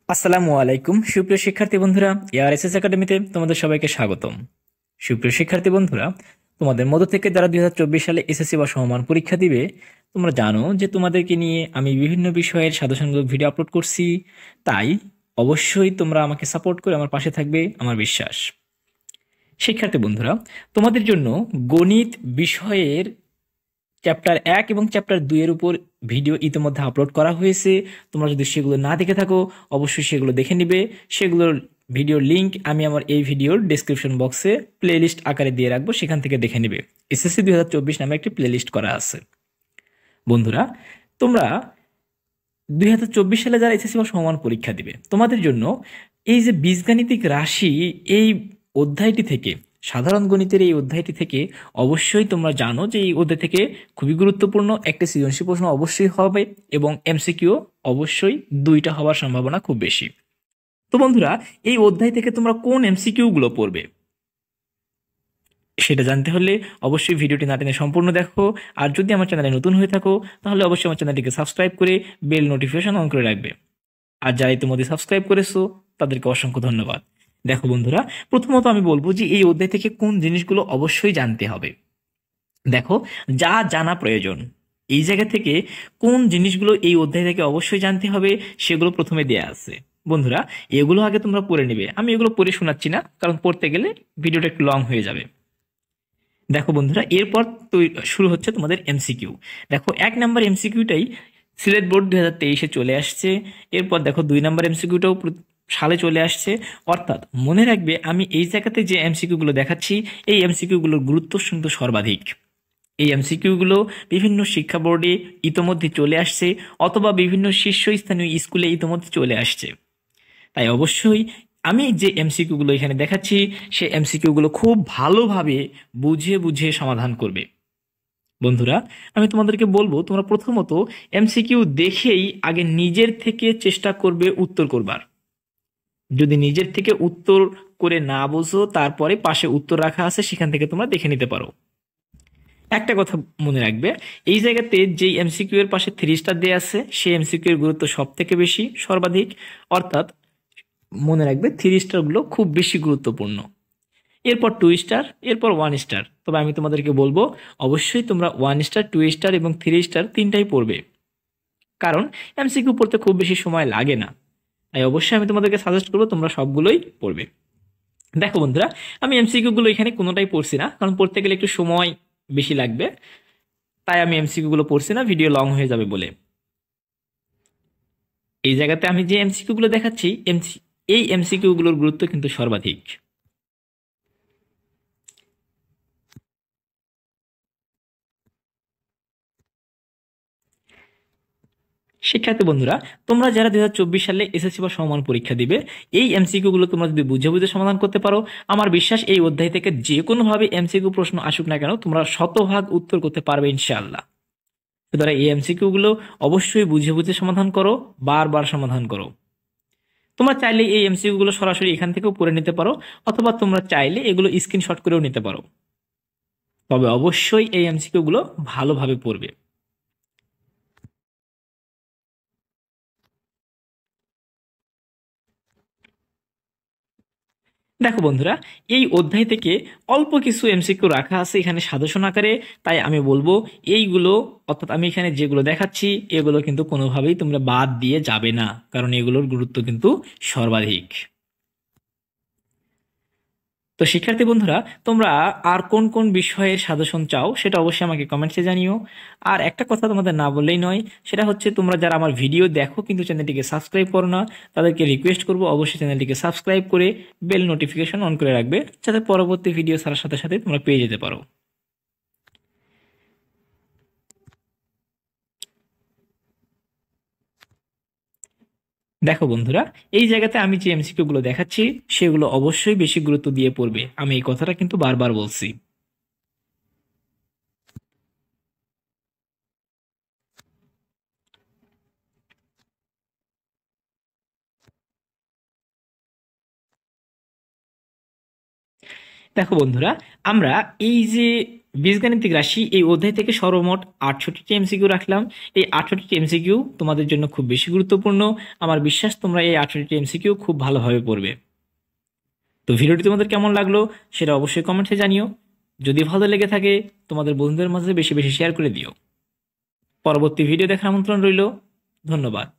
আসসালামু আলাইকুম সুপ্রিয় শিক্ষার্থী বন্ধুরা, এআরএসএস একাডেমিতে তোমাদের সবাইকে স্বাগতম। সুপ্রিয় শিক্ষার্থী বন্ধুরা, তোমাদের মধ্য থেকে যারা 2024 সালে এসএসসি বা সমমান পরীক্ষা দিবে, তোমরা জানো যে তোমাদেরকে নিয়ে আমি বিভিন্ন বিষয়ের সাজেশনমূলক ভিডিও আপলোড করছি। তাই অবশ্যই তোমরা আমাকে সাপোর্ট করে আমার পাশে থাকবে, আমার বিশ্বাস। শিক্ষার্থী বন্ধুরা, তোমাদের জন্য গণিত বিষয়ের চ্যাপ্টার 1 এবং চ্যাপ্টার 2 এর উপর ভিডিও ইতিমধ্যে আপলোড করা হয়েছে। তোমরা যদি সেগুলো না দেখে থাকো, অবশ্যই সেগুলো দেখে নিবে। সেগুলোর ভিডিওর লিংক আমি আমার এই ভিডিওর ডেসক্রিপশন বক্সে প্লেলিস্ট আকারে দিয়ে রাখবো, সেখান থেকে দেখে নিবে। এসএসসি 2024 নামে একটি প্লেলিস্ট করা আছে। বন্ধুরা, তোমরা 2024 সালে যারা এসএসসি বা সমমান পরীক্ষা দিবে, তোমাদের জন্য এই যে বীজগাণিতিক রাশি, এই অধ্যায়টি থেকে, সাধারণ গণিতের এই অধ্যায়টি থেকে অবশ্যই তোমরা জানো যে এই অধ্যায় থেকে খুবই গুরুত্বপূর্ণ একটি সৃজনশীল প্রশ্ন অবশ্যই হবে এবং এমসিকিউ অবশ্যই 2টা হওয়ার সম্ভাবনা খুব বেশি। তো বন্ধুরা, এই অধ্যায় থেকে তোমরা কোন এমসিকিউ গুলো পড়বে সেটা জানতে হলে অবশ্যই ভিডিওটি না টেনে সম্পূর্ণ দেখো। আর যদি আমার চ্যানেলে নতুন হয়ে থাকো, তাহলে অবশ্যই আমার চ্যানেলটিকে সাবস্ক্রাইব করে বেল নোটিফিকেশন অন করে রাখবে। আর যারা ইতিমধ্যে সাবস্ক্রাইব করেছো, তাদেরকে অসংখ্য ধন্যবাদ। দেখো বন্ধুরা, প্রথমত আমি বলবো যে এই অধ্যায় থেকে কোন জিনিসগুলো অবশ্যই জানতে হবে। দেখো, যা জানা প্রয়োজন, এই জায়গা থেকে কোন জিনিসগুলো এই অধ্যায় থেকে অবশ্যই জানতে হবে সেগুলো প্রথমে দেয়া আছে। বন্ধুরা, এগুলো আগে তোমরা পড়ে নিবে, আমি এগুলো পড়ে শোনাচ্ছি না, কারণ পড়তে গেলে ভিডিওটা একটু লং হয়ে যাবে। দেখো বন্ধুরা, এরপর তো শুরু হচ্ছে তোমাদের এমসিকিউ। দেখো, 1 নম্বর এমসিকিউটাই সিলেট বোর্ড 2023-এ চলে আসছে। এরপর দেখো 2 নম্বর এমসিকিউটাও সালে চলে আসছে। অর্থাৎ মনে রাখবে, আমি এই জায়গাতে যে এমসিকিউগুলো দেখাচ্ছি, এই এমসিকিউগুলোর গুরুত্ব কিন্তু সর্বাধিক। এই এমসিকিউগুলো বিভিন্ন শিক্ষা বোর্ডে ইতোমধ্যে চলে আসছে, অথবা বিভিন্ন শীর্ষস্থানীয় স্কুলে ইতোমধ্যে চলে আসছে। তাই অবশ্যই আমি যে এমসিকিউগুলো এখানে দেখাচ্ছি, সেই এমসিকিউগুলো খুব ভালোভাবে বুঝে বুঝে সমাধান করবে। বন্ধুরা, আমি তোমাদেরকে বলবো, তোমরা প্রথমত এমসিকিউ দেখেই আগে নিজের থেকে চেষ্টা করবে উত্তর করবার। যদি নিজের থেকে উত্তর করে না বোঝো, তারপরে পাশে উত্তর রাখা আছে, সেখান থেকে তোমরা দেখে নিতে পারো। একটা কথা মনে রাখবে, এই জায়গাতে যেই এমসিকিউ এর পাশে 3 স্টার দেয়া আছে, সেই এমসিকিউ এর গুরুত্ব সব থেকে বেশি, সর্বাধিক। অর্থাৎ মনে রাখবে 3 স্টারগুলো খুব বেশি গুরুত্বপূর্ণ। এরপর 2 স্টার, এরপর 1 স্টার। তবে আমি তোমাদেরকে বলবো, অবশ্যই তোমরা 1 স্টার, 2 স্টার এবং 3 স্টার তিনটাই পড়বে, কারণ এমসিকিউ পড়তে খুব বেশি সময় লাগে না। তাই অবশ্যই আমি তোমাদেরকে সাজেস্ট করবো তোমরা সবগুলোই পড়বে। দেখো বন্ধুরা, আমি এমসিকিউ গুলো এখানে কোনোটাই পড়ছি না, কারণ পড়তে গেলে একটু সময় বেশি লাগবে। তাই আমি এমসিকিউ গুলো পড়ছি না, ভিডিও লং হয়ে যাবে বলে। এই জায়গাতে আমি যে এমসিকিউ গুলো দেখাচ্ছি, এই এমসিকিউ গুলোর গুরুত্ব কিন্তু সর্বাধিক। শিক্ষার্থী বন্ধুরা, তোমরা যারা 2024 সালে এসএসসি বা সমমান পরীক্ষা দিবে, এই এমসিকিউ গুলো তোমরা যদি বুঝে বুঝে সমাধান করতে পারো, আমার বিশ্বাস এই অধ্যায় থেকে যে কোনোভাবে এমসিকিউ প্রশ্ন আসুক না কেন, তোমরা শতভাগ উত্তর করতে পারবে ইনশাআল্লাহ। সুতরাং এই এমসিকিউ গুলো অবশ্যই বুঝে বুঝে সমাধান করো, বারবার সমাধান করো। তোমরা চাইলে এই এমসিকিউ গুলো সরাসরি এখান থেকেও পড়ে নিতে পারো, অথবা তোমরা চাইলে এগুলো স্ক্রিনশট করেও নিতে পারো। তবে অবশ্যই এই এমসিকিউ গুলো ভালোভাবে পড়বে। দেখো বন্ধুরা, এই অধ্যায় থেকে অল্প কিছু এমসিকিউ রাখা আছে এখানে সাজেশন আকারে। তাই আমি বলবো, এইগুলো, অর্থাৎ আমি এখানে যেগুলো দেখাচ্ছি, এগুলো কিন্তু কোনোভাবেই তোমরা বাদ দিয়ে যাবে না, কারণ এগুলোর গুরুত্ব কিন্তু সর্বাধিক। তো শিক্ষার্থী বন্ধুরা, তোমরা আর কোন কোন বিষয়ের সাজেশন চাও সেটা অবশ্যই আমাকে কমেন্টসে জানিও। আর একটা কথা তোমাদের না বললেই নয়, সেটা হচ্ছে, তোমরা যারা আমার ভিডিও দেখো কিন্তু চ্যানেলটিকে সাবস্ক্রাইব করো না, তাদেরকে রিকোয়েস্ট করবো অবশ্যই চ্যানেলটিকে সাবস্ক্রাইব করে বেল নোটিফিকেশন অন করে রাখবে, যাতে পরবর্তী ভিডিও ছাড়ার সাথে সাথে তোমরা পেয়ে যেতে পারো। দেখো বন্ধুরা, এই জায়গাতে আমি যে এমসিকিউ গুলো দেখাচ্ছি, সেগুলো অবশ্যই বেশি গুরুত্ব দিয়ে পড়বে, আমি এই কথাটা কিন্তু বারবার বলছি। দেখো বন্ধুরা, আমরা এই যে বীজগাণিতিক রাশি এই অধ্যায় থেকে সর্বমোট 68টি এমসিকিউ রাখলাম। এই 68টি এমসিকিউ তোমাদের জন্য খুব বেশি গুরুত্বপূর্ণ। আমার বিশ্বাস তোমরা এই 68টি এমসিকিউ খুব ভালোভাবে পড়বে। তো ভিডিওটি তোমাদের কেমন লাগলো সেটা অবশ্যই কমেন্টে জানিও। যদি ভালো লেগে থাকে তোমাদের বন্ধুদের মাঝে বেশি বেশি শেয়ার করে দিও। পরবর্তী ভিডিও দেখার আমন্ত্রণ রইল। ধন্যবাদ।